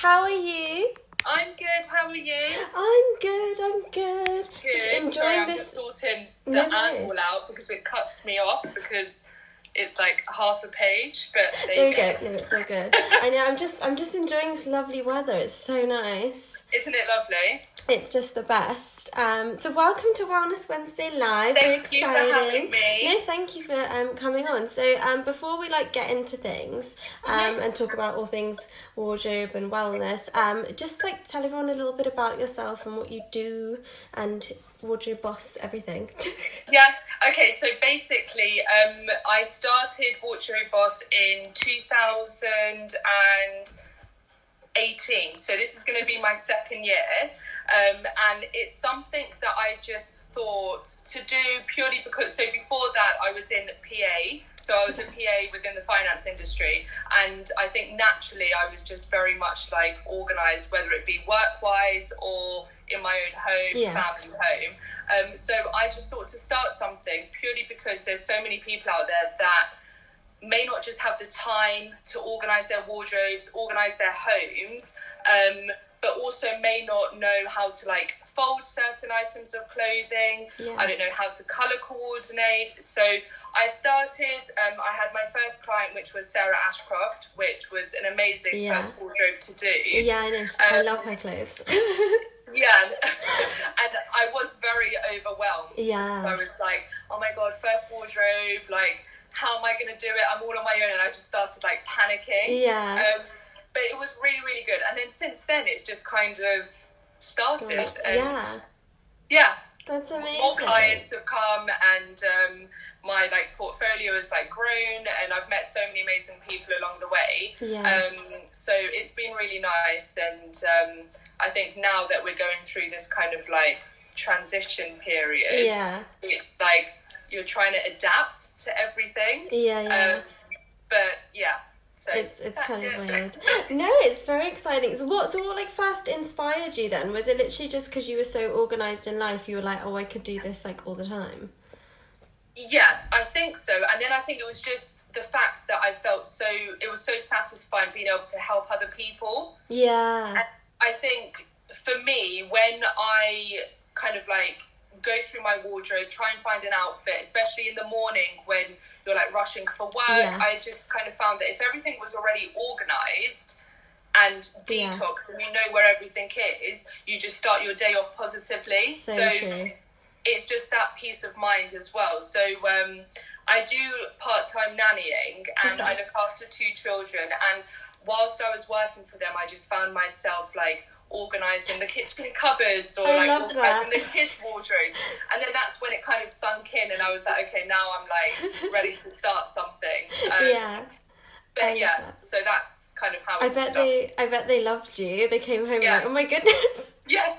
How are you? I'm good, how are you? I'm good. Good. Sorry, I'm just sorting the angle out because it cuts me off because it's like half a page, but there we go. No, it's all good. I know, I'm just enjoying this lovely weather. It's so nice. Isn't it lovely? It's just the best. So welcome to Wellness Wednesday Live. Thank you for having me. No, thank you for coming on. So before we get into things and talk about all things wardrobe and wellness, just tell everyone a little bit about yourself and what you do and wardrobe boss everything. Yeah. Okay. So basically, I started Wardrobe Boss in 2018. So this is going to be my second year. And it's something that I just thought to do purely because, so before that I was in PA, so I was a PA within the finance industry, and I think naturally I was just very much organised, whether it be work-wise or in my own home, family home. So I just thought to start something purely because there's so many people out there that may not just have the time to organise their wardrobes, organise their homes, but also may not know how to fold certain items of clothing. I don't know how to colour coordinate. So I started, I had my first client, which was Sarah Ashcroft, which was an amazing first wardrobe to do. Yeah, I know. I love her clothes. Yeah, and I was very overwhelmed. Yeah. So I was like, oh my God, first wardrobe, how am I going to do it? I'm all on my own, and I just started panicking. Yeah. But it was really, really good. And then since then, it's just kind of started. And yeah. That's amazing. More clients have come, and my portfolio has grown, and I've met so many amazing people along the way. Yes. So it's been really nice, and I think now that we're going through this kind of transition period, it's you're trying to adapt to everything. Yeah. But yeah. So it's kind of weird. No, it's very exciting. So what first inspired you then? Was it literally just because you were so organised in life, you were like, oh, I could do this all the time? Yeah, I think so. And then I think it was just the fact that I felt it was so satisfying being able to help other people. Yeah. And I think for me, when I kind of go through my wardrobe, try and find an outfit, especially in the morning when you're rushing for work. Yes. I just kind of found that if everything was already organised and detoxed and you know where everything is, you just start your day off positively. So true. It's just that peace of mind as well. So I do part-time nannying, and I look after 2 children, and whilst I was working for them, I just found myself organising the kitchen cupboards or organising the kids' wardrobes, and then that's when it kind of sunk in, and I was like, okay, now I'm ready to start something. But so that's kind of how it started. I bet they loved you. They came home oh my goodness. Yeah.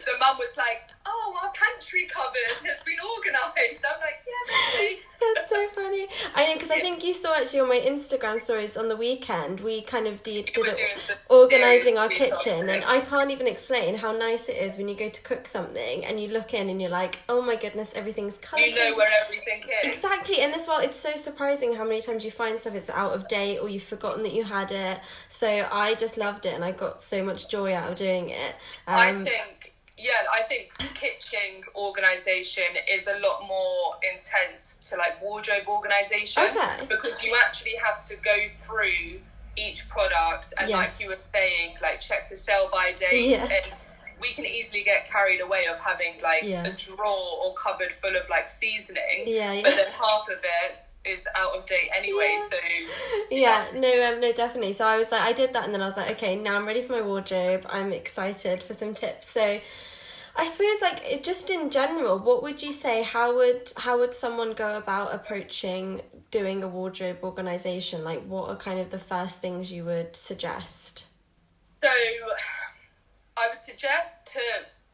The mum was like, oh, our pantry cupboard has been organised. I'm like, yeah, that's me. That's so funny. I know, because I think you saw actually on my Instagram stories on the weekend, we kind of did it, organising our kitchen, and I can't even explain how nice it is when you go to cook something and you look in and you're like, oh my goodness, everything's coloured. You know where everything is. Exactly, and as well, it's so surprising how many times you find stuff that's out of date or you've forgotten that you had it. So I just loved it, and I got so much joy out of doing it. I think kitchen organisation is a lot more intense to wardrobe organisation, because you actually have to go through each product and like you were saying, check the sell by date, and we can easily get carried away of having a drawer or cupboard full of seasoning, but then half of it is out of date anyway. So no, definitely. So I was I did that, and then I was like, okay, now I'm ready for my wardrobe. I'm excited for some tips. So I suppose just in general, what would you say, how would someone go about approaching doing a wardrobe organisation? What are kind of the first things you would suggest? So I would suggest to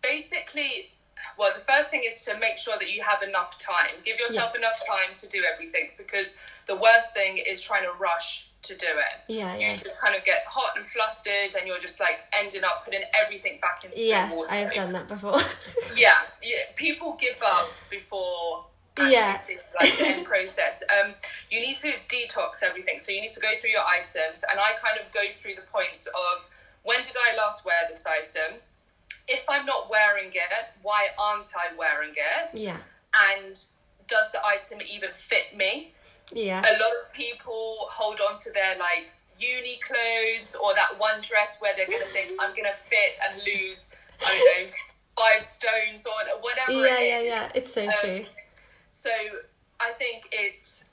basically, well, the first thing is to make sure that you have enough time. Give yourself enough time to do everything, because the worst thing is trying to rush to do it. You just kind of get hot and flustered, and you're just ending up putting everything back into the wardrobe. I've done that before. People give up before actually see the end process. You need to detox everything, so you need to go through your items, and I kind of go through the points of when did I last wear this item? If I'm not wearing it, why aren't I wearing it? Yeah. And does the item even fit me? Yeah. A lot of people hold on to their like uni clothes or that one dress where they're going to think, I'm going to fit and lose, I don't know, 5 stones or whatever it is. Yeah. It's so true. So I think it's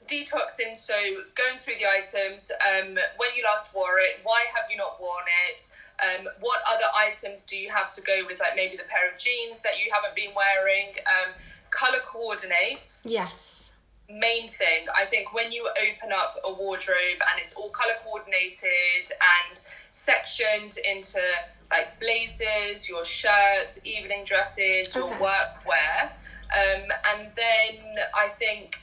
detoxing, so going through the items, when you last wore it, why have you not worn it, what other items do you have to go with, like maybe the pair of jeans that you haven't been wearing, colour coordinate. Yes. Main thing, I think when you open up a wardrobe and it's all colour coordinated and sectioned into like blazers, your shirts, evening dresses, your workwear, and then I think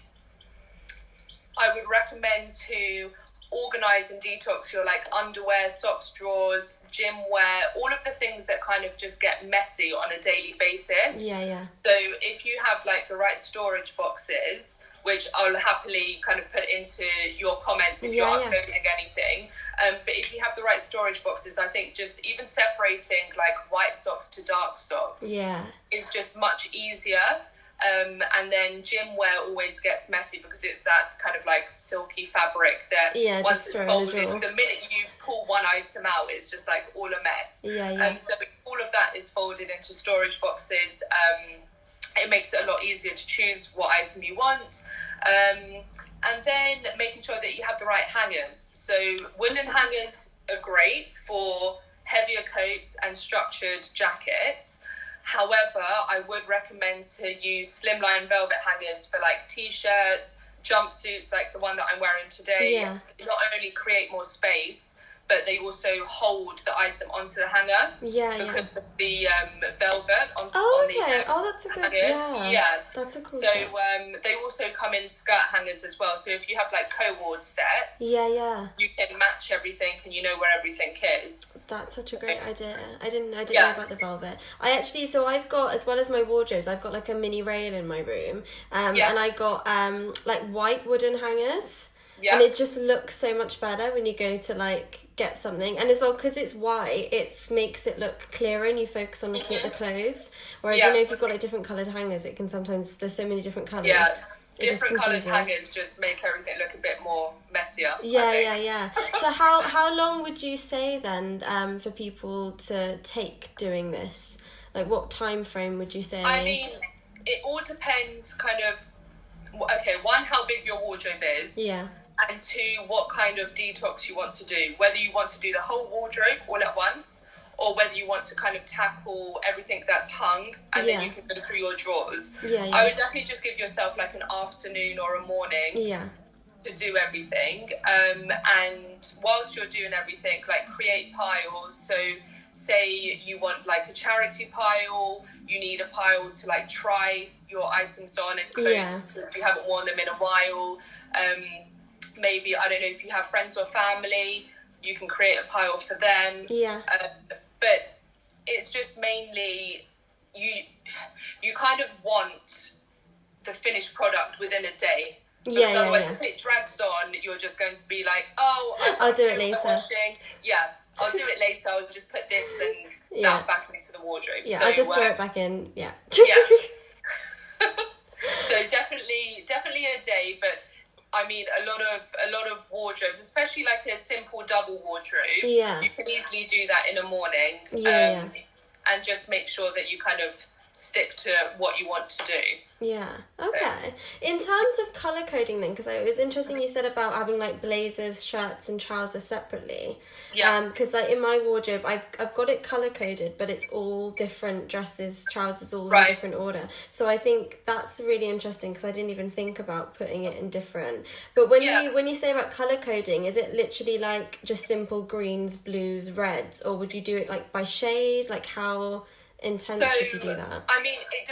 I would recommend to organise and detox your like underwear, socks, drawers, gym wear, all of the things that kind of just get messy on a daily basis. Yeah. So if you have like the right storage boxes, which I'll happily kind of put into your comments if you're uploading anything, but if you have the right storage boxes, I think just even separating like white socks to dark socks is just much easier. And then gym wear always gets messy because it's that kind of like silky fabric that once it's folded, the minute you pull one item out, it's just like all a mess. So all of that is folded into storage boxes. It makes it a lot easier to choose what item you want. And then making sure that you have the right hangers. So wooden hangers are great for heavier coats and structured jackets. However, I would recommend to use slimline velvet hangers for like t-shirts, jumpsuits like the one that I'm wearing today. They not only create more space, but they also hold the item onto the hanger because of the velvet on the that's a good hangers. That's a cool So they also come in skirt hangers as well. So if you have like co-ward sets, you can match everything and you know where everything is. That's such a great idea. I didn't know about the velvet. So I've got, as well as my wardrobes, I've got like a mini rail in my room, and I got like white wooden hangers. And it just looks so much better when you go to like get something, and as well because it's white, it makes it look clearer and you focus on looking at the clothes, whereas if you've got like different coloured hangers, it can sometimes, there's so many different colours. Different coloured hangers just make everything look a bit more messier. So how long would you say then for people to take doing this? Like what time frame would you say? I mean, it all depends kind of, one, how big your wardrobe is. And 2, what kind of detox you want to do. Whether you want to do the whole wardrobe all at once, or whether you want to kind of tackle everything that's hung, and then you can go through your drawers. I would definitely just give yourself like an afternoon or a morning to do everything. And whilst you're doing everything, like create piles. So say you want like a charity pile, you need a pile to like try your items on and clothes if you haven't worn them in a while. Maybe, I don't know, if you have friends or family, you can create a pile for them. But it's just mainly, you kind of want the finished product within a day. Because otherwise, if it drags on, you're just going to be like, I'll do it later. I'll do it later. I'll just put this and that back into the wardrobe. I'll just throw it back in. So definitely a day, but I mean, a lot of wardrobes, especially like a simple double wardrobe, you can easily do that in a morning, and just make sure that you kind of stick to what you want to do. In terms of colour coding then, because it was interesting you said about having like blazers, shirts and trousers separately, because like in my wardrobe I've got it colour coded, but it's all different dresses, trousers, all in different order. So I think that's really interesting because I didn't even think about putting it in different. But when you say about colour coding, is it literally like just simple greens, blues, reds, or would you do it like by shade? Like how intense would you do that? I mean, it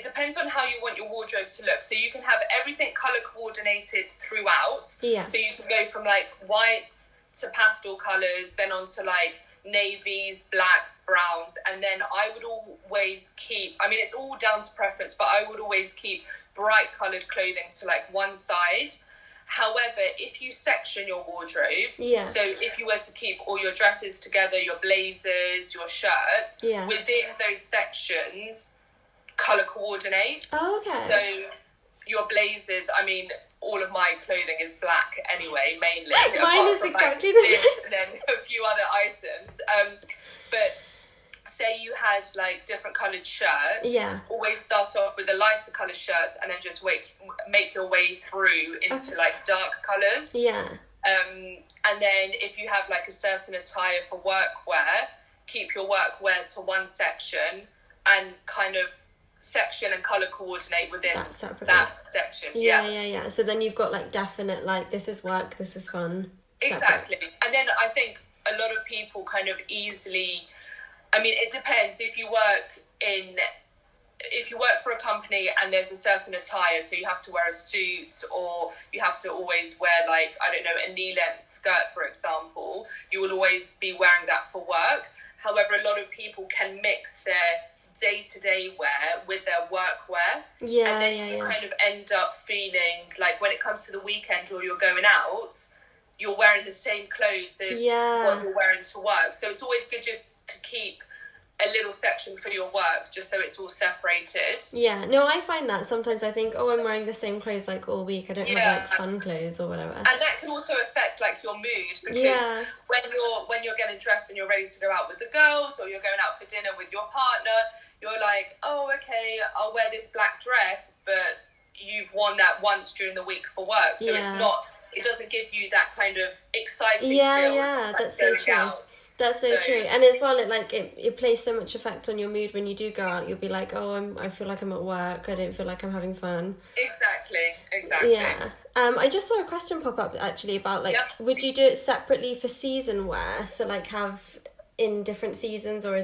depends on how you want your wardrobe to look. So you can have everything colour coordinated throughout. So you can go from like whites to pastel colours, then on to like navies, blacks, browns, and then I would always keep, I mean, it's all down to preference, but I would always keep bright coloured clothing to like one side. However, if you section your wardrobe, Yeah. so if you were to keep all your dresses together, your blazers, your shirts, Yeah. within those sections, colour coordinate. Oh, okay. So your blazers, I mean, all of my clothing is black anyway, mainly. Mine apart is from exactly like the this same. and then a few other items. But say you had like different coloured shirts, Yeah. always start off with the lighter coloured shirts and then just make your way through into like dark colours. Yeah. And then if you have like a certain attire for workwear, keep your workwear to one section and kind of section and colour coordinate within that section. Yeah. So then you've got like definite, like, this is work, this is fun. Exactly. And then I think a lot of people kind of easily, I mean, it depends. If you work for a company and there's a certain attire, so you have to wear a suit or you have to always wear, like, I don't know, a knee-length skirt, for example, you will always be wearing that for work. However, a lot of people can mix their day-to-day wear with their work wear. Yeah, and then you kind of end up feeling like when it comes to the weekend or you're going out, you're wearing the same clothes as what you're wearing to work. So it's always good just to keep a little section for your work, just so it's all separated. Yeah, no, I find that sometimes I think, I'm wearing the same clothes like all week. I don't have like fun clothes or whatever. And that can also affect like your mood, because when you're getting dressed and you're ready to go out with the girls or you're going out for dinner with your partner, you're like, oh, okay, I'll wear this black dress, but you've worn that once during the week for work, so it doesn't give you that kind of exciting feel. Yeah, that's so true. Out. That's so true. And as well, it plays so much effect on your mood when you do go out. You'll be like, I feel like I'm at work. I don't feel like I'm having fun. Exactly. Yeah. I just saw a question pop up actually about would you do it separately for season wear? So like have in different seasons, or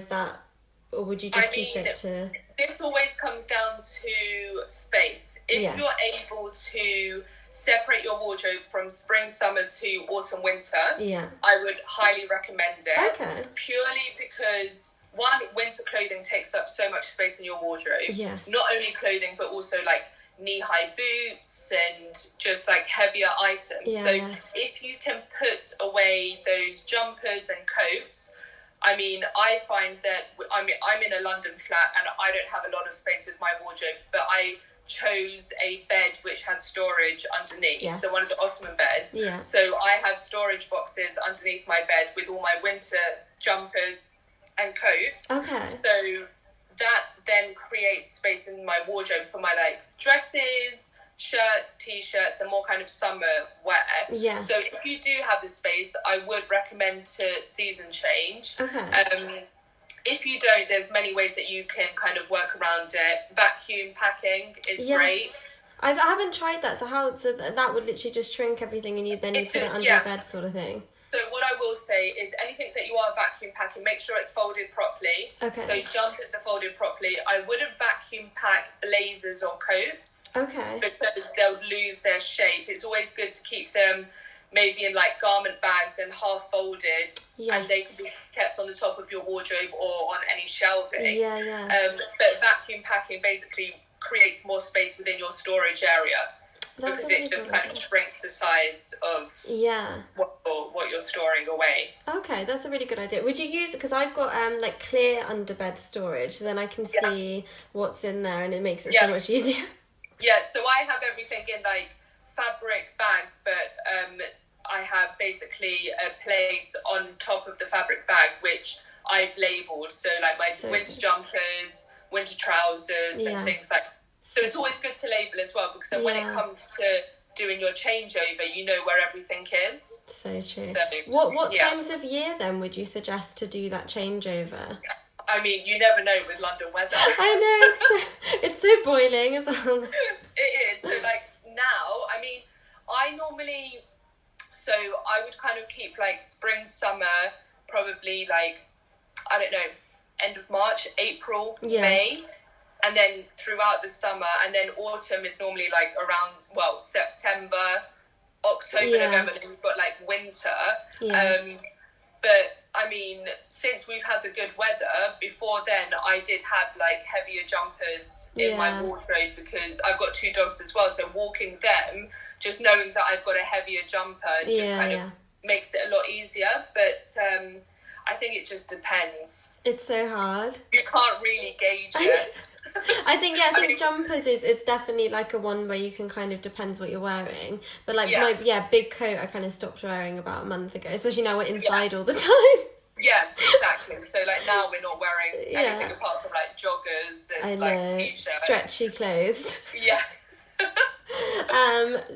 would you just keep it to... This always comes down to space. If you're able to separate your wardrobe from spring, summer to autumn, winter, I would highly recommend it. Okay. Purely because, one, winter clothing takes up so much space in your wardrobe. Yes. Not only clothing, but also like knee-high boots and just like heavier items. So if you can put away those jumpers and coats, I mean, I find that, I'm in a London flat and I don't have a lot of space with my wardrobe, but I chose a bed which has storage underneath. So one of the Ottoman beds. So I have storage boxes underneath my bed with all my winter jumpers and coats. Okay. So that then creates space in my wardrobe for my like dresses, shirts, t-shirts, and more kind of summer wear. Yeah. So if you do have the space, I would recommend to season change. Okay. If you don't, there's many ways that you can kind of work around it. Vacuum packing is great. I haven't tried that. So that would literally just shrink everything and you put it under your bed sort of thing. So what I will say is anything that you are vacuum packing, make sure it's folded properly. Okay. So jumpers are folded properly. I wouldn't vacuum pack blazers or coats. Okay. Because they'll lose their shape. It's always good to keep them maybe in like garment bags and half folded, and they can be kept on the top of your wardrobe or on any shelving. But vacuum packing basically creates more space within your storage area. Because it just kind of shrinks the size of what you're storing away. Okay, that's a really good idea. Would you use, because I've got like clear underbed storage, so then I can see what's in there and it makes it so much easier. Yeah, so I have everything in like fabric bags, but I have basically a place on top of the fabric bag which I've labelled. So like my winter jumpers, winter trousers and things like that. So it's always good to label as well, because then when it comes to doing your changeover, you know where everything is. So true. So, what times of year then would you suggest to do that changeover? I mean, you never know with London weather. I know, it's so boiling as well. It is. So like now, I mean, I would kind of keep like spring, summer, probably like, I don't know, end of March, April, May. And then throughout the summer, and then autumn is normally like around, September, October, November, then you've got like winter. But I mean, since we've had the good weather, before then I did have like heavier jumpers in my wardrobe because I've got 2 dogs as well. So walking them, just knowing that I've got a heavier jumper just kind of makes it a lot easier. But I think it just depends. It's so hard. You can't really gauge it. I think jumpers it's definitely like a one where you can kind of depends what you're wearing. But like my big coat I kind of stopped wearing about a month ago, especially now we're inside all the time. Yeah, exactly. So like now we're not wearing anything apart from like joggers and like t-shirts. Stretchy clothes. Yeah.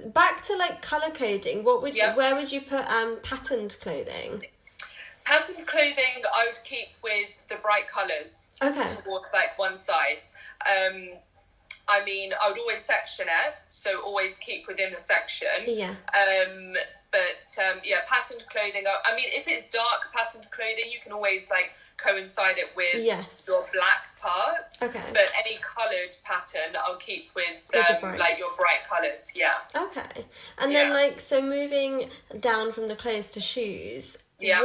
Back to like colour coding, where would you put patterned clothing? Patterned clothing I would keep with the bright colours towards like one side. I mean, I would always section it, so always keep within the section. Yeah. Patterned clothing. I mean, if it's dark patterned clothing, you can always like coincide it with your black parts. Okay. But any coloured pattern, I'll keep with like your bright colours. Yeah. Okay. And then like so moving down from the clothes to shoes. Yeah.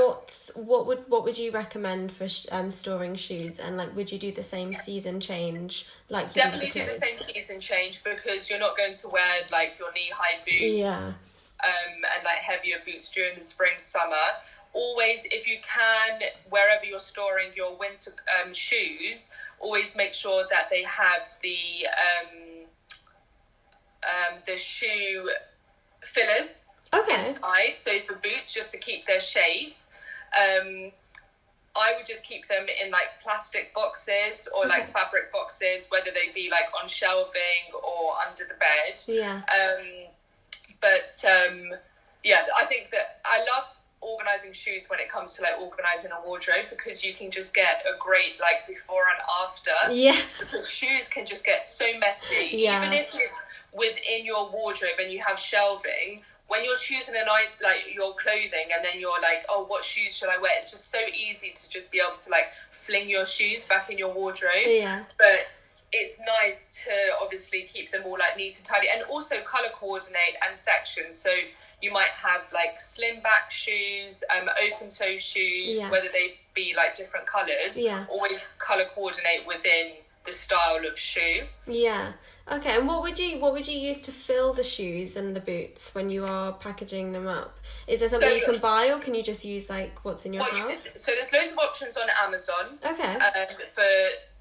What would you recommend for storing shoes, and like would you do the same season change like definitely do the same season change because you're not going to wear like your knee-high boots and like heavier boots during the spring summer. Always, if you can, wherever you're storing your winter shoes, always make sure that they have the shoe fillers inside. So for boots, just to keep their shape, I would just keep them in like plastic boxes or like fabric boxes, whether they be like on shelving or under the bed. Yeah. I think that I love organising shoes when it comes to like organising a wardrobe because you can just get a great like before and after. Yeah. Because shoes can just get so messy. Yeah. Even if it's within your wardrobe and you have shelving, when you're choosing your clothing and then you're like, oh, what shoes should I wear? It's just so easy to just be able to like fling your shoes back in your wardrobe. Yeah. But it's nice to obviously keep them all like neat and tidy and also colour coordinate and section. So you might have like slim back shoes, open toe shoes, whether they be like different colours. Yeah. Always colour coordinate within the style of shoe. Yeah. Okay, and what would you use to fill the shoes and the boots when you are packaging them up? Is there something you can buy, or can you just use like what's in your house? So there's loads of options on Amazon. Okay. For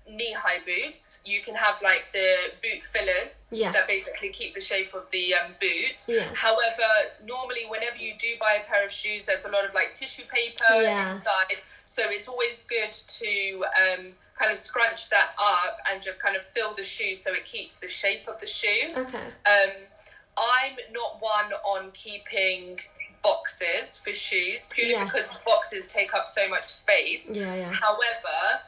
knee-high boots, you can have like the boot fillers that basically keep the shape of the boot. Yeah. However, normally whenever you do buy a pair of shoes, there's a lot of like tissue paper inside, so it's always good to kind of scrunch that up and just kind of fill the shoe so it keeps the shape of the shoe. Okay. I'm not one on keeping boxes for shoes purely because boxes take up so much space. Yeah. However,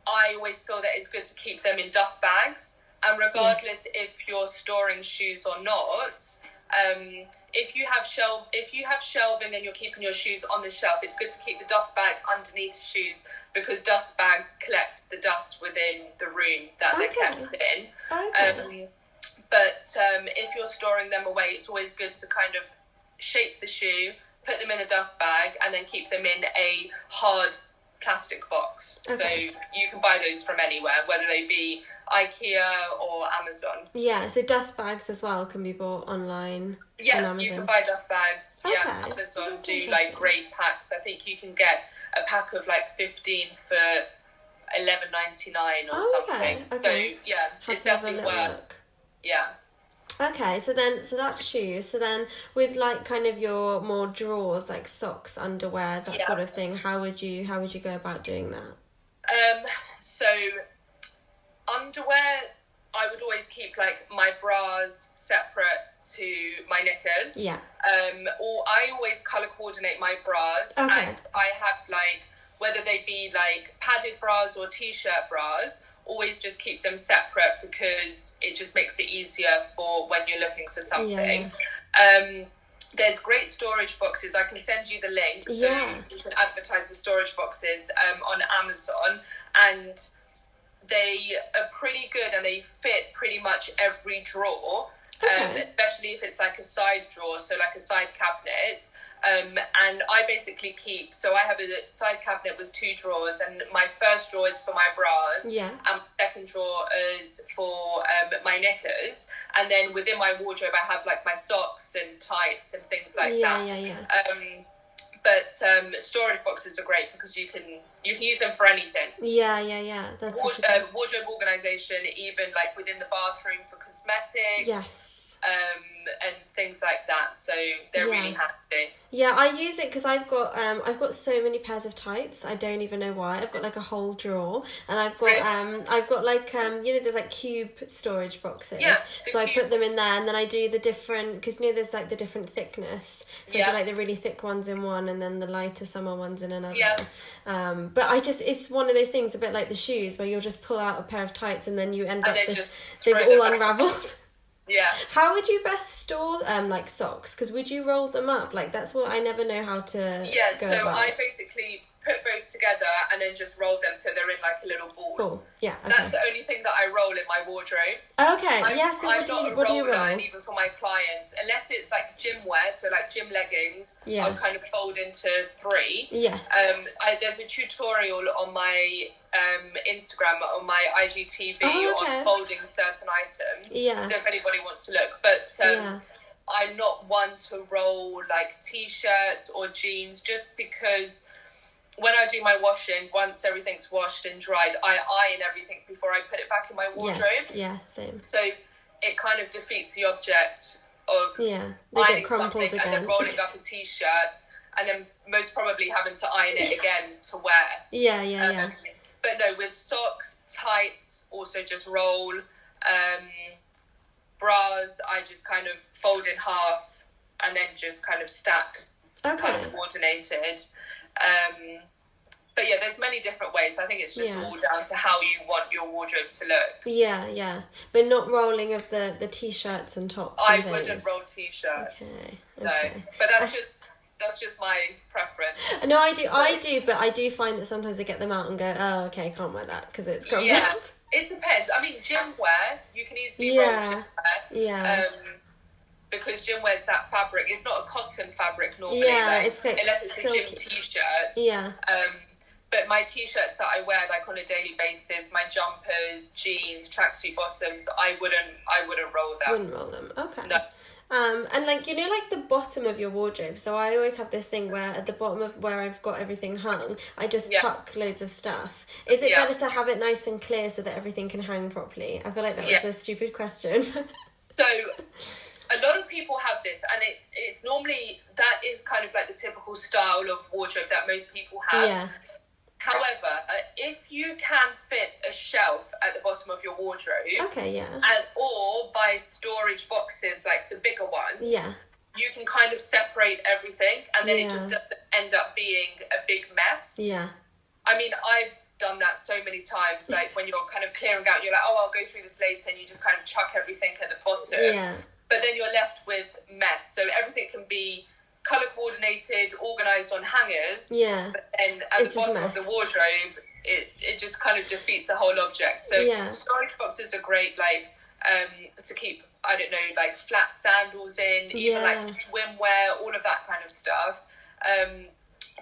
I always feel that it's good to keep them in dust bags, and regardless if you're storing shoes or not, if you have shelving and you're keeping your shoes on the shelf, it's good to keep the dust bag underneath the shoes because dust bags collect the dust within the room that they're kept in. Okay. If you're storing them away, it's always good to kind of shape the shoe, put them in the dust bag, and then keep them in a hard plastic box. Okay. So you can buy those from anywhere, whether they be IKEA or Amazon. Yeah, so dust bags as well can be bought online. Yeah, you can buy dust bags. Okay. Yeah, Amazon do like great packs. I think you can get a pack of like 15 for $11.99 or something. Okay. So yeah, it's definitely worth. Yeah. Okay, so that's shoes. So then with like kind of your more drawers, like socks, underwear, that sort of thing, how would you go about doing that? So underwear, I would always keep like my bras separate to my knickers. Yeah. Or I always colour coordinate my bras, and I have like, whether they be like padded bras or t-shirt bras, always just keep them separate because it just makes it easier for when you're looking for something. Yeah. There's great storage boxes. I can send you the link so you can advertise the storage boxes on Amazon, and they are pretty good and they fit pretty much every drawer. especially if it's like a side drawer, so like a side cabinet. And I basically keep, so I have a side cabinet with 2 drawers, and my first drawer is for my bras, and my second drawer is for my knickers, and then within my wardrobe I have like my socks and tights and things like that. But storage boxes are great because you can use them for anything. That's wardrobe organization, even like within the bathroom for cosmetics. And things like that, so they're really handy. I use it because I've got so many pairs of tights. I don't even know why. I've got like a whole drawer, and I've got like there's like cube storage boxes. So I put them in there, and then I do the different, because there's like the different thickness. So I do like the really thick ones in one, and then the lighter summer ones in another. But it's one of those things, a bit like the shoes, where you'll just pull out a pair of tights, and then you end up they've all unravelled. How would you best store like socks? Because would you roll them up? Like, that's what I never know how to go about. I basically put both together and then just roll them so they're in like a little ball. That's the only thing that I roll in my wardrobe. So I'm not a roller, roll? and even for my clients, unless it's like gym wear, so like gym leggings, I'll kind of fold into 3. There's a tutorial on my Instagram, on my IGTV, on folding certain items. So if anybody wants to look, but I'm not one to roll like t-shirts or jeans, just because when I do my washing, once everything's washed and dried, I iron everything before I put it back in my wardrobe. Same. So it kind of defeats the object of ironing something again. And then rolling up a t-shirt and then most probably having to iron it again to wear. But no, with socks, tights, also just roll. Bras, I just kind of fold in half and then just kind of stack, kind of coordinated. But there's many different ways. I think it's just all down to how you want your wardrobe to look. But not rolling of the t-shirts and tops. I wouldn't roll t-shirts. No, but that's just my preference. No, I do, but I do find that sometimes I get them out and go, oh, okay, I can't wear that because it's crumpled. It depends. I mean, gym wear, you can easily roll gym wear. Because gym wear's that fabric. It's not a cotton fabric normally, it's like unless it's silky. a gym t-shirt. But my t-shirts that I wear like on a daily basis, my jumpers, jeans, tracksuit bottoms, I wouldn't roll them. Wouldn't roll them. Okay. No. And like, like the bottom of your wardrobe. So I always have this thing where at the bottom of where I've got everything hung, I just chuck loads of stuff. Is it better to have it nice and clear so that everything can hang properly? I feel like that was a stupid question. So a lot of people have this, and it's normally, that is kind of like the typical style of wardrobe that most people have. However, if you can fit a shelf at the bottom of your wardrobe, or buy storage boxes like the bigger ones, you can kind of separate everything, and then it just doesn't end up being a big mess. I mean, I've done that so many times, like when you're kind of clearing out, you're like, oh, I'll go through this later, and you just kind of chuck everything at the bottom. But then you're left with mess. So everything can be colour coordinated, organised on hangers. But then at the bottom of the wardrobe, it just kind of defeats the whole object. So storage boxes are great, like to keep, I don't know, like flat sandals in, even like swimwear, all of that kind of stuff.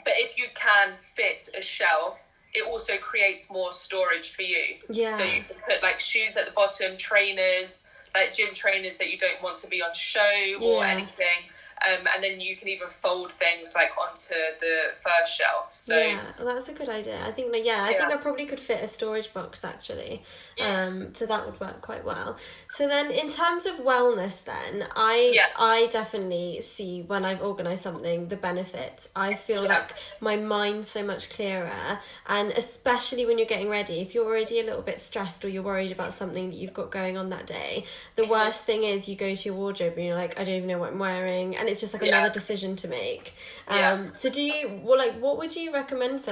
But if you can fit a shelf, it also creates more storage for you. So you can put like shoes at the bottom, trainers, like gym trainers that you don't want to be on show or anything. And then you can even fold things like onto the first shelf. So well, that's a good idea. I think think I probably could fit a storage box actually. So that would work quite well. So then in terms of wellness then, I definitely see when I've organised something the benefits. I feel like my mind's so much clearer, and especially when you're getting ready, if you're already a little bit stressed or you're worried about something that you've got going on that day, the worst thing is you go to your wardrobe and you're like, I don't even know what I'm wearing, and it's just like another decision to make. So do you, what would you recommend for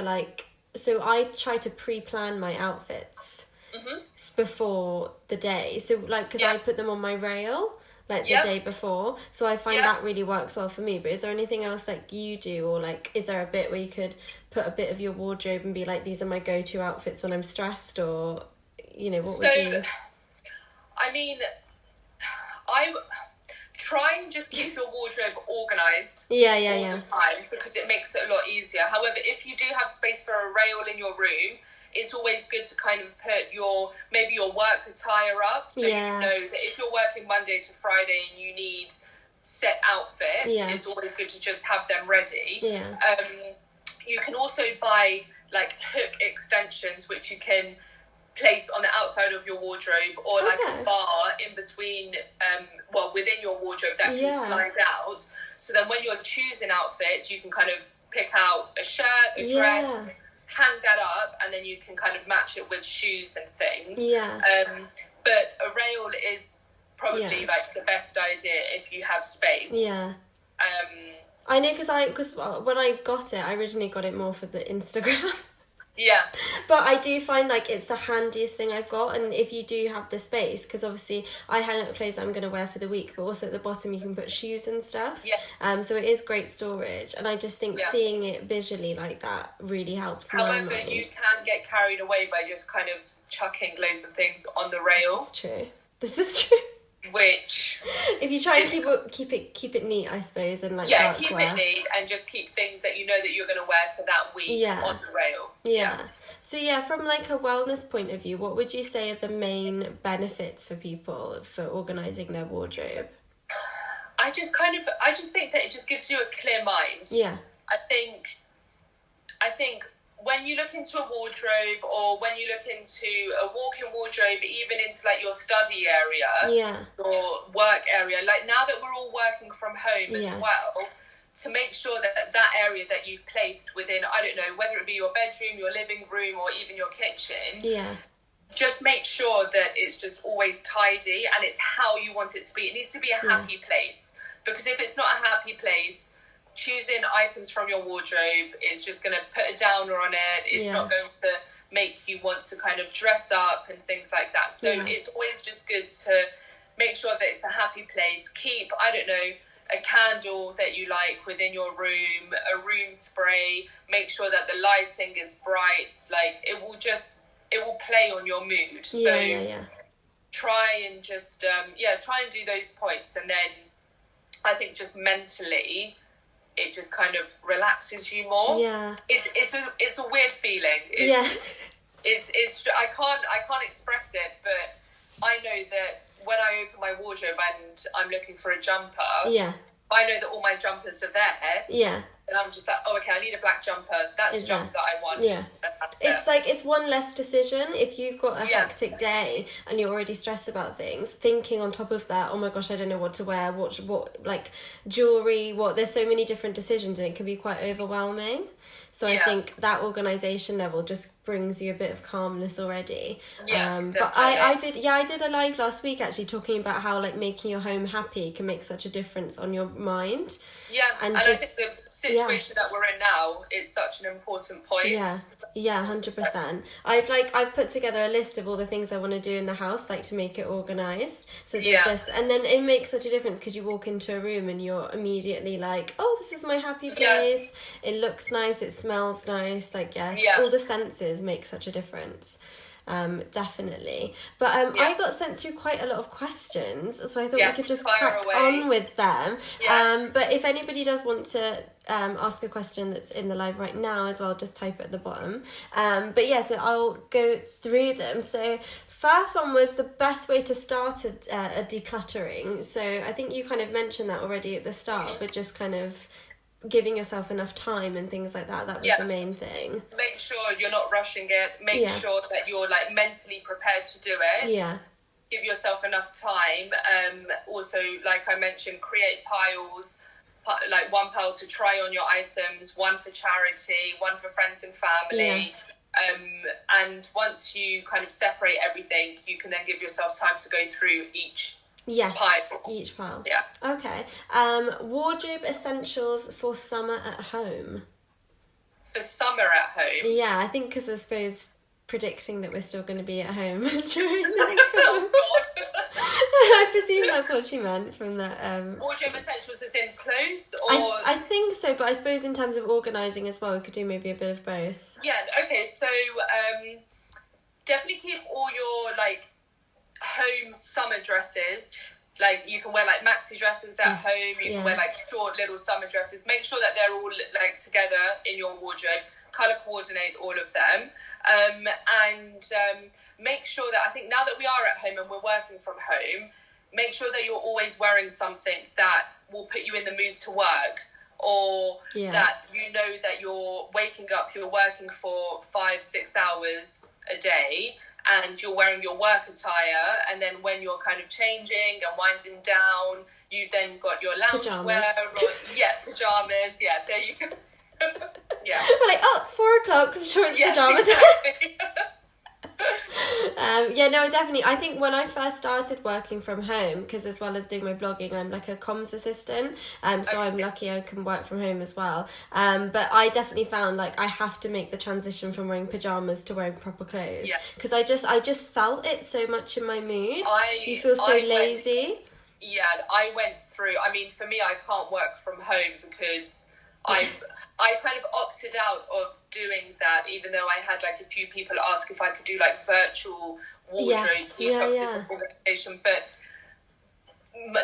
so I try to pre-plan my outfits before the day. So because I put them on my rail the day before. So I find that really works well for me. But is there anything else you do, or is there a bit where you could put a bit of your wardrobe and be like, these are my go-to outfits when I'm stressed, or, what would you... I mean... I try and just keep your wardrobe organised all the time, because it makes it a lot easier. However, if you do have space for a rail in your room, it's always good to kind of put maybe your work attire up, so you know that if you're working Monday to Friday and you need set outfits, it's always good to just have them ready. You can also buy like hook extensions which you can place on the outside of your wardrobe, or like a bar in between, within your wardrobe that can slide out. So then when you're choosing outfits, you can kind of pick out a shirt, a dress, hang that up, and then you can kind of match it with shoes and things. But a rail is probably like the best idea if you have space. I know, because when I got it, I originally got it more for the Instagram. But I do find like it's the handiest thing I've got, and if you do have the space, because obviously I hang up clothes I'm going to wear for the week, but also at the bottom you can put shoes and stuff. So it is great storage, and I just think seeing it visually like that really helps. However, you can get carried away by just kind of chucking loads of things on the rail. This is true. Which, if you try and keep it neat, I suppose, and like keep it neat, and just keep things that you know that you're going to wear for that week on the rail. So from like a wellness point of view, what would you say are the main benefits for people for organising their wardrobe? I just think that it just gives you a clear mind. I think when you look into a wardrobe, or when you look into a walk-in wardrobe, even into like your study area, or work area, like now that we're all working from home as well, to make sure that area that you've placed within, I don't know, whether it be your bedroom, your living room, or even your kitchen, just make sure that it's just always tidy, and it's how you want it to be. It needs to be a happy place, because if it's not a happy place, choosing items from your wardrobe is just going to put a downer on it. It's not going to make you want to kind of dress up and things like that. So it's always just good to make sure that it's a happy place. Keep, I don't know, a candle that you like within your room, a room spray. Make sure that the lighting is bright. Like, it will play on your mood. Try and just, try and do those points. And then I think just mentally, it just kind of relaxes you more. It's a weird feeling. It's I can't express it, but I know that when I open my wardrobe and I'm looking for a jumper, I know that all my jumpers are there. And I'm just like, oh, okay, I need a black jumper. That's the jumper that I want. It's like, it's one less decision. If you've got a hectic day and you're already stressed about things, thinking on top of that, oh my gosh, I don't know what to wear, what like jewellery, there's so many different decisions, and it can be quite overwhelming. So I think that organisation level just brings you a bit of calmness already. But I did a live last week actually talking about how like making your home happy can make such a difference on your mind. And I think the situation that we're in now is such an important point. 100%. I've put together a list of all the things I want to do in the house, like to make it organised. So and then it makes such a difference, because you walk into a room and you're immediately like, oh, this is my happy place. It looks nice, it smells nice, like all the senses make such a difference. Definitely. But I got sent through quite a lot of questions, so I thought we could just crack on with them. But if anybody does want to ask a question that's in the live right now as well, just type it at the bottom. So I'll go through them. So first one was the best way to start a decluttering. So I think you kind of mentioned that already at the start, but just kind of giving yourself enough time and things like that was the main thing. Make sure you're not rushing it. Make sure that you're like mentally prepared to do it. Give yourself enough time. Also, like I mentioned, create piles, like one pile to try on your items, one for charity, one for friends and family. And once you kind of separate everything, you can then give yourself time to go through each pile. Okay. Wardrobe essentials for summer at home. For summer at home? I think because I suppose predicting that we're still going to be at home during the oh God. I presume that's what she meant from that. Wardrobe essentials as in clothes, or I think so, but I suppose in terms of organising as well, we could do maybe a bit of both. Okay, so definitely keep all your like home summer dresses like you can wear like maxi dresses at home, you can wear like short little summer dresses. Make sure that they're all like together in your wardrobe, color coordinate all of them, and make sure that, I think now that we are at home and we're working from home, make sure that you're always wearing something that will put you in the mood to work, or that you know that you're waking up, you're working for 5-6 hours a day, and you're wearing your work attire, and then when you're kind of changing and winding down, you then got your loungewear, pajamas, there you go. We're like, oh, it's 4 o'clock, I'm sure it's pajamas. Exactly. Definitely. I think when I first started working from home, because as well as doing my blogging, I'm like a comms assistant, so I'm lucky I can work from home as well. But I definitely found like I have to make the transition from wearing pajamas to wearing proper clothes, because I just felt it so much in my mood. You feel so lazy. I went through. I mean, for me, I can't work from home because I kind of opted out of doing that, even though I had like a few people ask if I could do like virtual wardrobe detox organization. But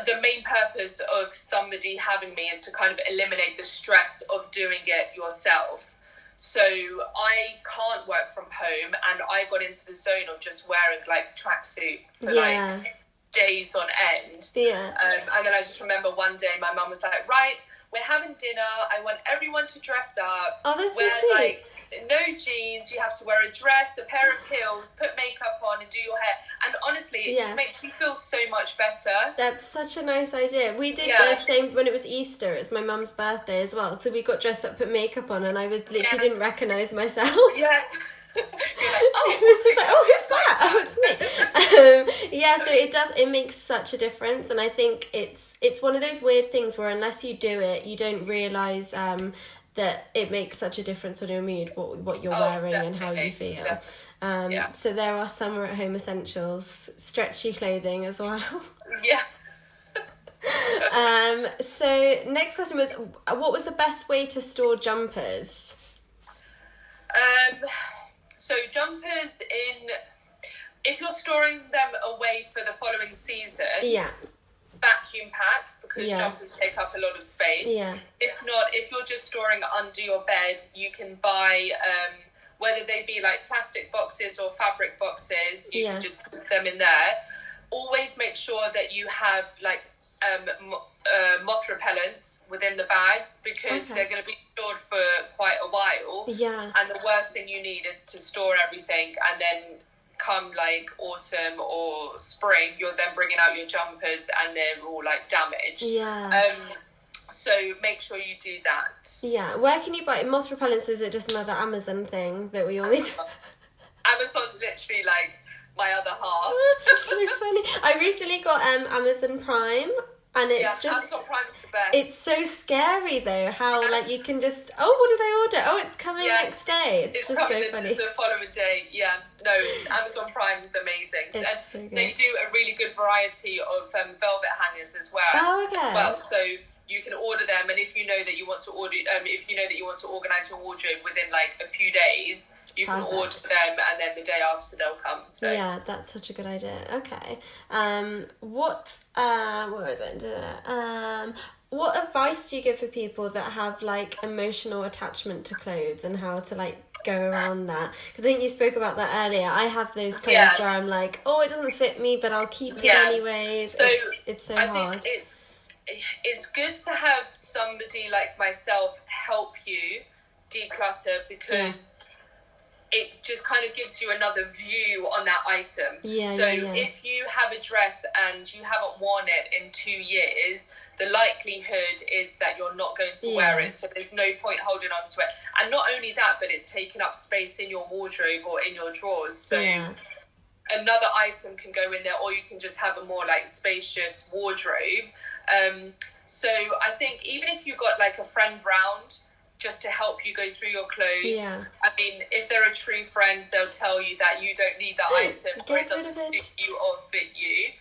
the main purpose of somebody having me is to kind of eliminate the stress of doing it yourself. So I can't work from home, and I got into the zone of just wearing like tracksuit for like days on end. And then I just remember one day my mum was like, right, we're having dinner, I want everyone to dress up, wear like no jeans, you have to wear a dress, a pair of heels, put makeup on and do your hair. And honestly, it just makes me feel so much better. That's such a nice idea. We did the same when it was Easter. It's my mum's birthday as well, so we got dressed up, put makeup on, and I was literally didn't recognise myself. You're like, it's just like, who's that? It's me. So it makes such a difference, and I think it's one of those weird things where unless you do it, you don't realise that it makes such a difference on your mood, what you're wearing and how you feel. So there are summer at home essentials, stretchy clothing as well. So next question was, what was the best way to store jumpers? So jumpers if you're storing them away for the following season, vacuum pack, because jumpers take up a lot of space. If not, if you're just storing under your bed, you can buy whether they be like plastic boxes or fabric boxes, you can just put them in there. Always make sure that you have like moth repellents within the bags, because they're going to be stored for quite a while. And the worst thing you need is to store everything, and then come like autumn or spring, you're then bringing out your jumpers and they're all like damaged. So make sure you do that. Where can you buy moth repellents? Is it just another Amazon thing that we all need? Amazon's literally like my other half. That's so funny. I recently got Amazon Prime, and it's just Amazon Prime's the best. It's so scary though how like you can just what did I order? Oh, it's coming next day. It's just coming so funny. The following day. Amazon Prime is amazing, and so they do a really good variety of velvet hangers as well. So you can order them, and if you know that you want to organize your wardrobe within like a few days, you can order them, and then the day after they'll come. So that's such a good idea. Okay. Where is it? What advice do you give for people that have like emotional attachment to clothes, and how to like go around that? Because I think you spoke about that earlier. I have those clothes where I'm like, oh, it doesn't fit me, but I'll keep it anyways. So it's so hard. I think it's good to have somebody like myself help you declutter, because it just kind of gives you another view on that item. If you have a dress and you haven't worn it in 2 years, the likelihood is that you're not going to wear it, so there's no point holding on to it. And not only that, but it's taking up space in your wardrobe or in your drawers, so another item can go in there, or you can just have a more like spacious wardrobe. So I think even if you got like a friend round just to help you go through your clothes, I mean, if they're a true friend, they'll tell you that you don't need that item, or it doesn't suit you or fit you,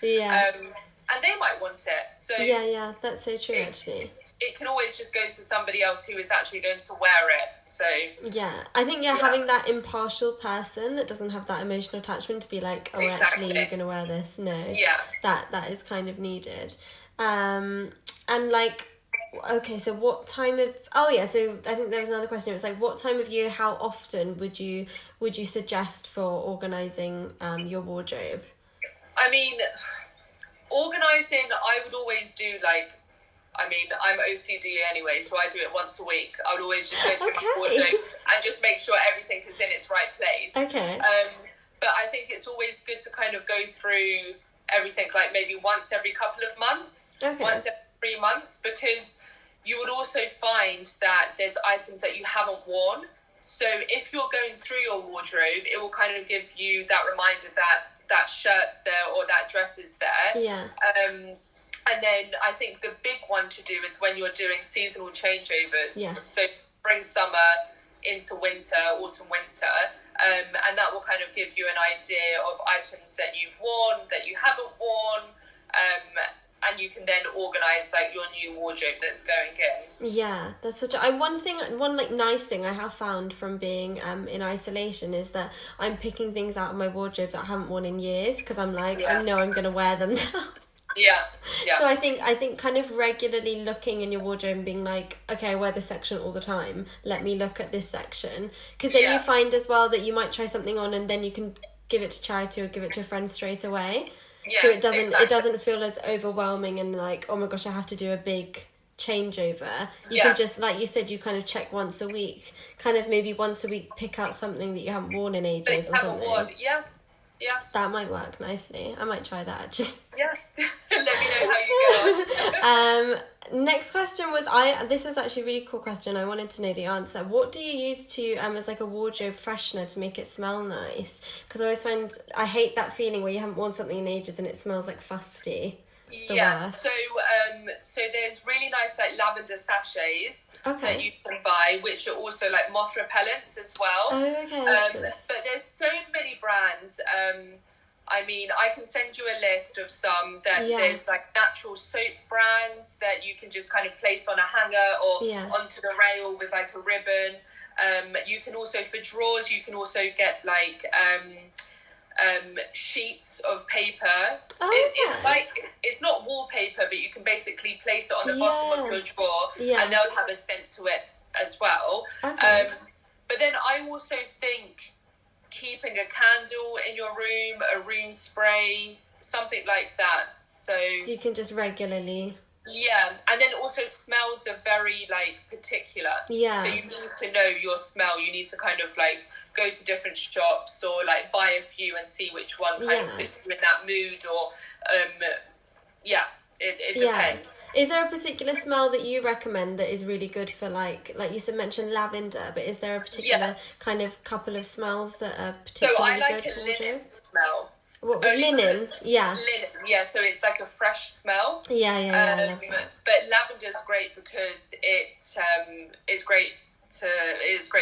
and they might want it. So that's so true. Actually, it can always just go to somebody else who is actually going to wear it. So yeah, I think having that impartial person that doesn't have that emotional attachment to be like, oh, exactly. actually you're gonna wear this. No, that is kind of needed. And like, okay, so what time of, so I think there was another question. It was like, what time of year, how often would you suggest for organising your wardrobe? I mean, organising, I would always do like, I mean, I'm OCD anyway, so I do it once a week. I would always just go through my wardrobe and just make sure everything is in its right place. Okay. But I think it's always good to kind of go through everything like maybe once every couple of months, once every 3 months, because you would also find that there's items that you haven't worn. So if you're going through your wardrobe, it will kind of give you that reminder that shirt's there or that dress is there. Yeah. And then I think the big one to do is when you're doing seasonal changeovers. Yeah. So spring, summer, into winter, autumn, winter. And that will kind of give you an idea of items that you've worn, that you haven't worn. And you can then organise like your new wardrobe that's going in. Yeah, that's such a... one like nice thing I have found from being in isolation is that I'm picking things out of my wardrobe that I haven't worn in years, because I'm like, I know I'm going to wear them now. Yeah. So I think kind of regularly looking in your wardrobe and being like, okay, I wear this section all the time. Let me look at this section. Because then you find as well that you might try something on and then you can give it to charity or give it to a friend straight away. Yeah, so it doesn't feel as overwhelming and like, oh my gosh, I have to do a big changeover. You can just, like you said, you kind of check once a week. Kind of maybe once a week pick out something that you haven't worn in ages or something. Yeah. That might work nicely. I might try that actually. Yeah. Let me know how you get on. Next question was, this is actually a really cool question. I wanted to know the answer. What do you use to as like a wardrobe freshener to make it smell nice? Because I always find I hate that feeling where you haven't worn something in ages and it smells like fusty. So there's really nice like lavender sachets that you can buy, which are also like moth repellents as well. But there's so many brands. I mean, I can send you a list of some that there's like natural soap brands that you can just kind of place on a hanger or onto the rail with like a ribbon. You can also, for drawers, you can also get like sheets of paper. It's like, it's not wallpaper, but you can basically place it on the bottom of your drawer and they'll have a scent to it as well. But then I also think keeping a candle in your room, a room spray, something like that. So you can just regularly... Yeah, and then also smells are very like particular. Yeah. So you need to know your smell. You need to kind of like go to different shops or like buy a few and see which one kind of puts you in that mood. Or it depends. Is there a particular smell that you recommend that is really good for like you said, mentioned lavender, but is there a particular kind of couple of smells that are particularly good? So I like a linen smell. What, linen? Yeah. Linen, yeah. So it's like a fresh smell. Yeah. But lavender's great because it is great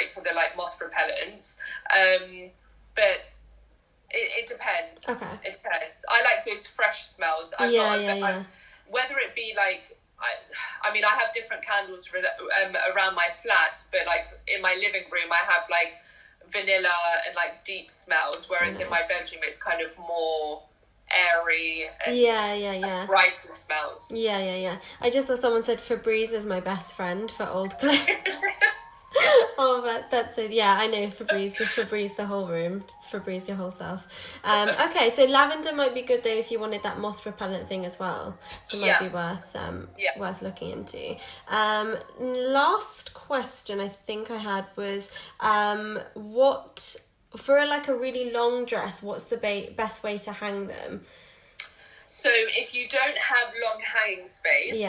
for the like moth repellents. But it depends. Okay. It depends. I like those fresh smells. Whether it be like, I mean, I have different candles around my flat, but like in my living room, I have like vanilla and like deep smells, whereas in my bedroom it's kind of more airy and brighter smells. Yeah. I just saw someone said Febreze is my best friend for old clothes. Oh, that's it. Yeah, I know Febreze. Just Febreze the whole room. Just Febreze your whole self. Okay, so lavender might be good though if you wanted that moth repellent thing as well. So it might be worth looking into. Last question I think I had was, what for like a really long dress? What's the best way to hang them? So if you don't have long hanging space,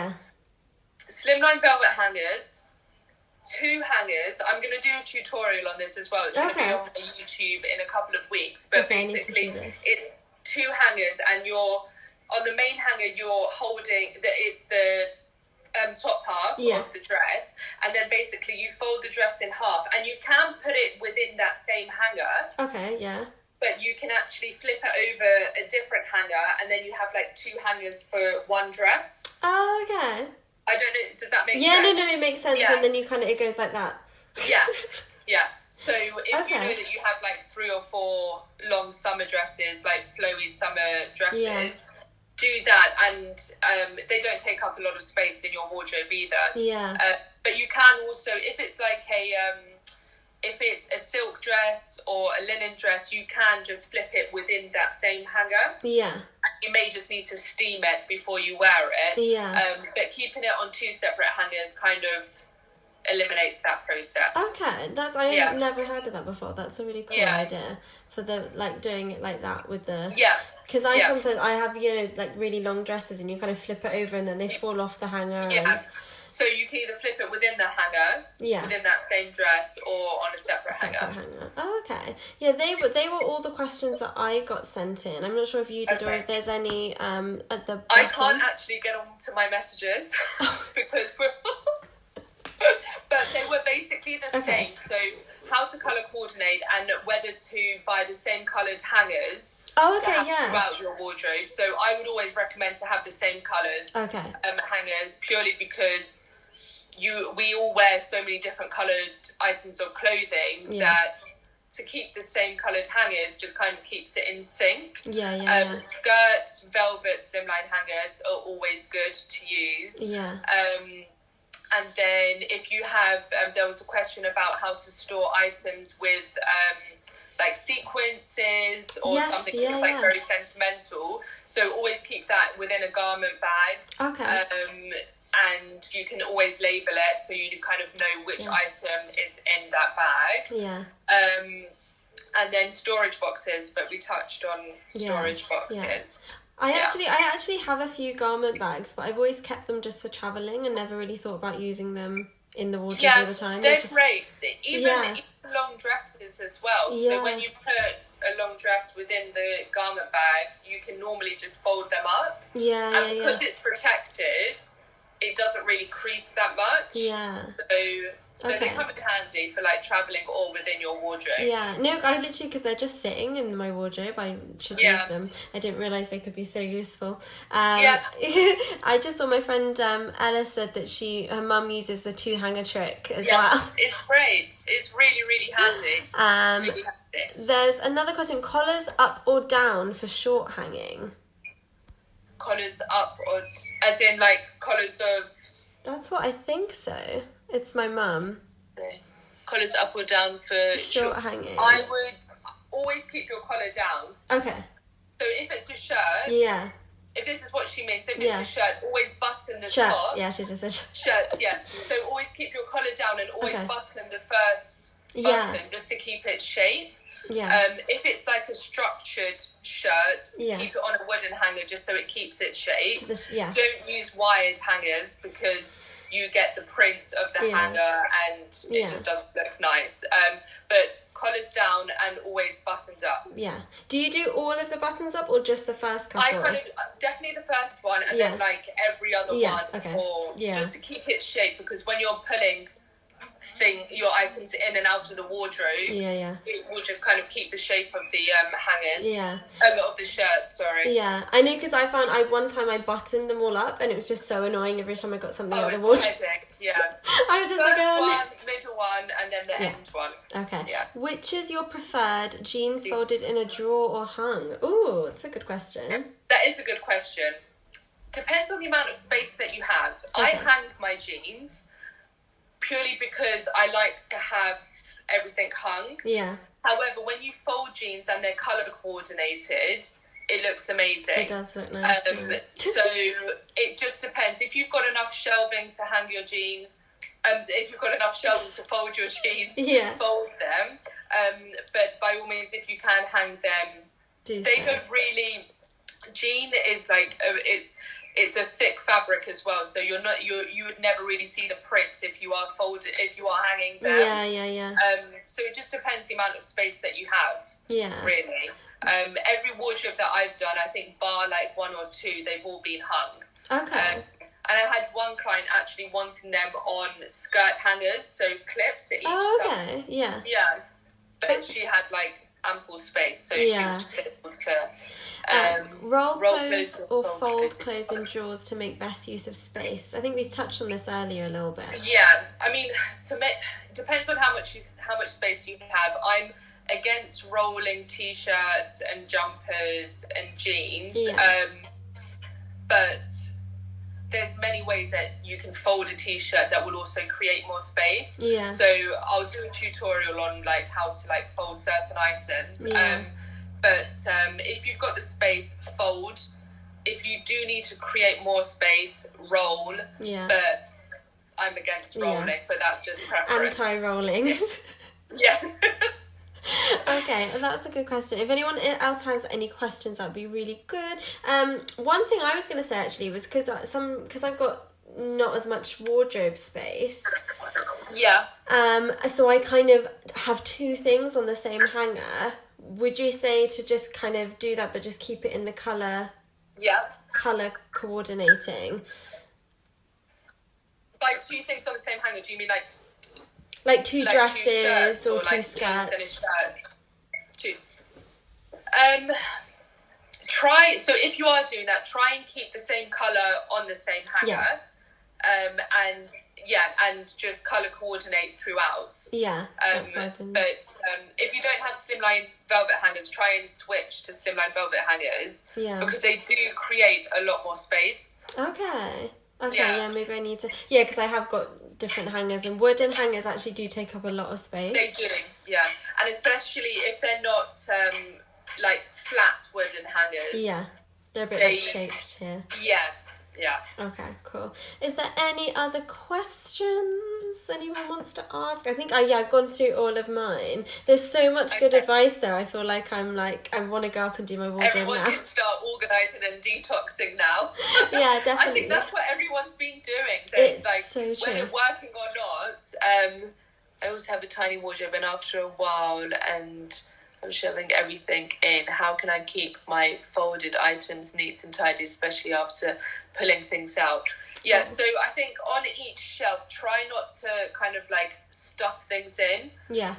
slimline velvet hangers. 2 hangers. I'm going to do a tutorial on this as well. It's going to be on my YouTube in a couple of weeks. But basically, it's 2 hangers, and on the main hanger, you're holding it's the top half of the dress, and then basically you fold the dress in half, and you can put it within that same hanger. Okay, yeah. But you can actually flip it over a different hanger, and then you have like 2 hangers for one dress. Oh, okay. I don't know, does that make sense? Yeah, no, it makes sense, Yeah. and then you kind of, it goes like that. Yeah, yeah. So if you Okay. know that you have like 3 or 4 long summer dresses, like flowy summer dresses, do that, and they don't take up a lot of space in your wardrobe either. Yeah. But you can also, if it's like if it's a silk dress or a linen dress, you can just flip it within that same hanger. Yeah. You may just need to steam it before you wear it. Yeah. But keeping it on 2 separate hangers kind of eliminates that process. Okay, I've never heard of that before. That's a really cool idea. So they're like doing it like that with the because sometimes I have like really long dresses and you kind of flip it over and then they fall off the hanger. And... So you can either flip it within the hanger, within that same dress, or on a separate hanger. Oh, okay. Yeah, they were all the questions that I got sent in. I'm not sure if you did or if there's any at the bottom. I can't actually get on to my messages because we're... But they were basically the same. So how to colour coordinate and whether to buy the same coloured hangers throughout your wardrobe. So I would always recommend to have the same colours hangers, purely because we all wear so many different coloured items of clothing that to keep the same coloured hangers just kind of keeps it in sync. Skirts, velvet, slimline hangers are always good to use. And then if you have, there was a question about how to store items with like sequences or something that's like very sentimental. So always keep that within a garment bag. Okay. And you can always label it so you kind of know which item is in that bag. Yeah. And then storage boxes, but we touched on storage boxes. I actually have a few garment bags, but I've always kept them just for travelling and never really thought about using them in the wardrobe all the time. They're great. Even long dresses as well. Yeah. So when you put a long dress within the garment bag, you can normally just fold them up. And because it's protected, it doesn't really crease that much. Yeah. So they come in handy for like travelling or within your wardrobe. Yeah, no, I literally, because they're just sitting in my wardrobe, I should use them. I didn't realise they could be so useful. I just saw my friend Ella said that her mum uses the 2-hanger trick as well. It's great. It's really, really handy. Really handy. There's another question, collars up or down for short hanging? Collars up or, as in like collars of... That's what I think so. It's my mum. Collars up or down for short hanging. I would always keep your collar down. Okay. So if it's a shirt, if this is what she means, if it's a shirt, always button the top. Yeah, she just said shirts. So always keep your collar down and always button the first button just to keep its shape. If it's like a structured shirt, keep it on a wooden hanger just so it keeps its shape. Don't use wired hangers because you get the print of the hanger and it just doesn't look nice. But collars down and always buttoned up. Yeah. Do you do all of the buttons up or just the first couple? I kind of definitely the first one and then like every other one, or just to keep its shape, because when you're pulling your items in and out of the wardrobe, it will just kind of keep the shape of the hangers, of the shirts, sorry. I know, because I found one time I buttoned them all up and it was just so annoying every time I got something out of the wardrobe. I was just first one, middle one, and then the end one. Okay. Which is your preferred, jeans folded in a drawer or hung? Ooh, that's a good question. That is a good question. Depends on the amount of space that you have. I hang my jeans purely because I like to have everything hung. However, when you fold jeans and they're colour coordinated, it looks amazing. It does look nice. So it just depends. If you've got enough shelving to hang your jeans, if you've got enough shelving to fold your jeans, fold them. But by all means, if you can hang them, they don't really... Jean is like it's a thick fabric as well, so you would never really see the print if you are hanging them. So it just depends the amount of space that you have. Really. Every wardrobe that I've done, I think bar like 1 or 2, they've all been hung. And I had one client actually wanting them on skirt hangers, so clips at each side. But she had like ample space, so she was able to roll clothes clothes or fold clothes in drawers to make best use of space. I think we touched on this earlier a little bit. Yeah, I mean, depends on how much space you have. I'm against rolling t-shirts and jumpers and jeans, but there's many ways that you can fold a t-shirt that will also create more space. Yeah. So I'll do a tutorial on like how to like fold certain items. But if you've got the space, fold. If you do need to create more space, roll. Yeah. But I'm against rolling, but that's just preference. Anti-rolling. Yeah. Okay, well, that's a good question. If anyone else has any questions, that'd be really good. One thing I was going to say actually was because I've got not as much wardrobe space. Yeah. So I kind of have two things on the same hanger. Would you say to just kind of do that, but just keep it in the colour? Yeah. Colour coordinating. By two things on the same hanger, do you mean like two dresses or two like skirts? And a shirt? Two. So if you are doing that, try and keep the same colour on the same hanger. Yeah. And just colour coordinate throughout. Yeah. But if you don't have slimline velvet hangers, try and switch to slimline velvet hangers. Yeah. Because they do create a lot more space. Okay, maybe I need to... Yeah, because I have got different hangers, and wooden hangers actually do take up a lot of space. They do, yeah. And especially if they're not, like, flat wooden hangers. Yeah, they're a bit like shaped here. Yeah. Yeah. Okay, cool. Is there any other questions anyone wants to ask? I think I've gone through all of mine. There's so much good advice there. I feel like I want to go up and do my wardrobe Everyone now. Can start organising and detoxing now. Yeah, definitely. I think that's what everyone's been doing. It's so true. Whether working or not, I always have a tiny wardrobe, and after a while, and I'm shoving everything in. How can I keep my folded items neat and tidy, especially after pulling things out? Yeah, so I think on each shelf, try not to kind of like stuff things in. Yeah.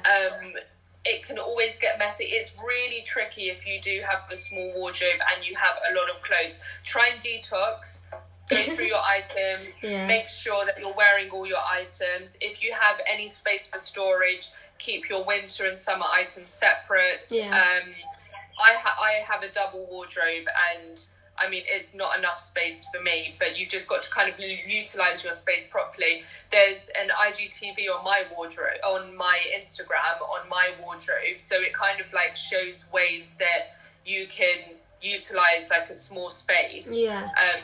It can always get messy. It's really tricky if you do have a small wardrobe and you have a lot of clothes. Try and detox. Go through your items. Make sure that you're wearing all your items. If you have any space for storage, keep your winter and summer items separate. I have a double wardrobe, and I mean, it's not enough space for me, but you just got to kind of utilize your space properly. There's an IGTV on my wardrobe, on my Instagram, on my wardrobe, so it kind of like shows ways that you can utilize like a small space.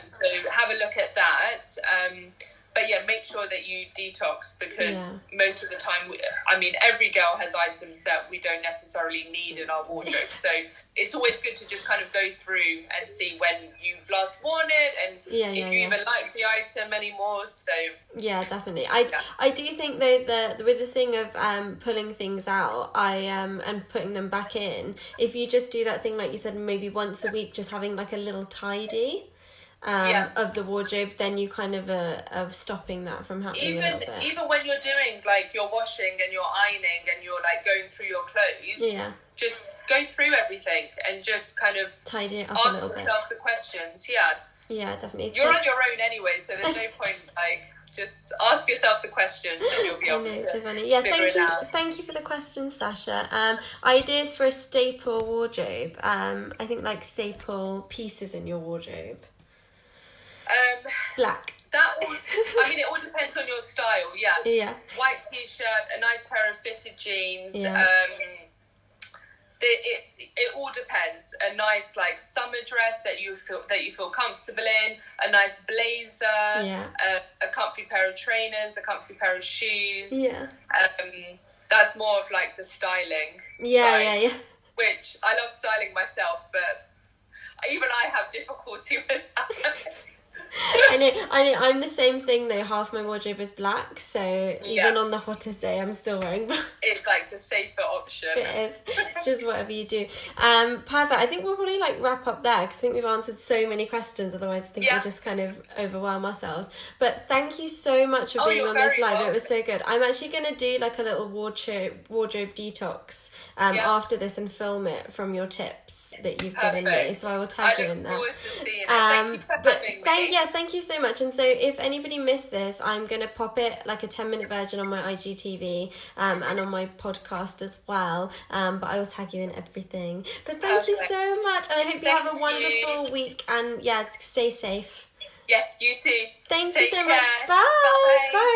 So have a look at that. But yeah, make sure that you detox, because most of the time, every girl has items that we don't necessarily need in our wardrobe. So it's always good to just kind of go through and see when you've last worn it, and if you even like the item anymore. So yeah, definitely. I do think though that with the thing of pulling things out, and putting them back in, if you just do that thing like you said, maybe once a week, just having like a little tidy. Of the wardrobe, then you kind of are stopping that from happening a little bit. Even when you're doing like your washing and your ironing and you're like going through your clothes, just go through everything and just kind of tidy it up ask a little yourself the questions. Yeah, definitely. You're on your own anyway, so there's no point like just ask yourself the questions and you'll be able to so funny. Yeah, figure it out. Thank you for the question, Sasha. Ideas for a staple wardrobe. I think like staple pieces in your wardrobe. Black. It all depends on your style. Yeah. White t-shirt, a nice pair of fitted jeans. It all depends. A nice like summer dress that you feel comfortable in. A nice blazer. A comfy pair of trainers. A comfy pair of shoes. That's more of like the styling side. Which I love styling myself, but even I have difficulty with that. I know. I'm the same thing though. Half my wardrobe is black, so even on the hottest day, I'm still wearing black. It's like the safer option. It is. Just whatever you do. Perfect. I think we'll probably like wrap up there because I think we've answered so many questions. Otherwise, I think we'll just kind of overwhelm ourselves. But thank you so much for being on this live. Welcome. It was so good. I'm actually going to do like a little wardrobe detox after this and film it from your tips that you've given me. So I will tag you in there. I look forward to seeing it. Thank you for having me. Thank you so much. And so if anybody missed this, I'm going to pop it like a 10-minute version on my IGTV and on my podcast as well. But I will tag you in everything. But thank you so much. And I hope you have a wonderful week. And stay safe. Yes, you too. Thank you so much. Bye. Bye.